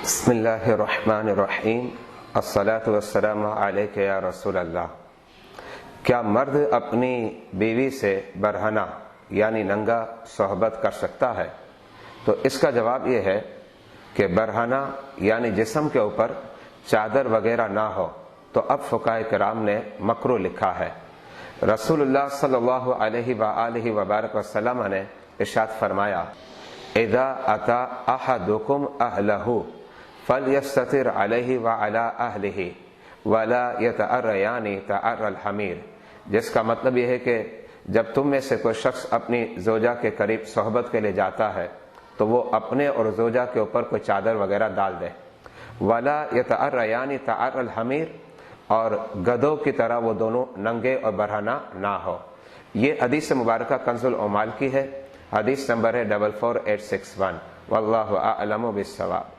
بسم اللہ الرحمن الرحیم الصلاۃ والسلام علیک یا رسول اللہ۔ کیا مرد اپنی بیوی سے برہنہ یعنی ننگا صحبت کر سکتا ہے؟ تو اس کا جواب یہ ہے کہ برہنہ یعنی جسم کے اوپر چادر وغیرہ نہ ہو تو اب فقہاء کرام نے مکروہ لکھا ہے۔ رسول اللہ صلی اللہ علیہ وآلہ وبارک وسلم نے ارشاد فرمایا، اذا اتی احدکم اہلہ فلیستتر علیہ وعلی اہلہ ولا یتعریان تعری الحمیر، جس کا مطلب یہ ہے کہ جب تم میں سے کوئی شخص اپنی زوجہ کے قریب صحبت کے لیے جاتا ہے تو وہ اپنے اور زوجہ کے اوپر کوئی چادر وغیرہ ڈال دے، ولا یتعریان تعری الحمیر، اور گدھوں کی طرح وہ دونوں ننگے اور برہنہ نہ ہو۔ یہ حدیث مبارکہ کنز العمال کی ہے، حدیث نمبر ہے 44861۔ واللہ اعلم بالصواب۔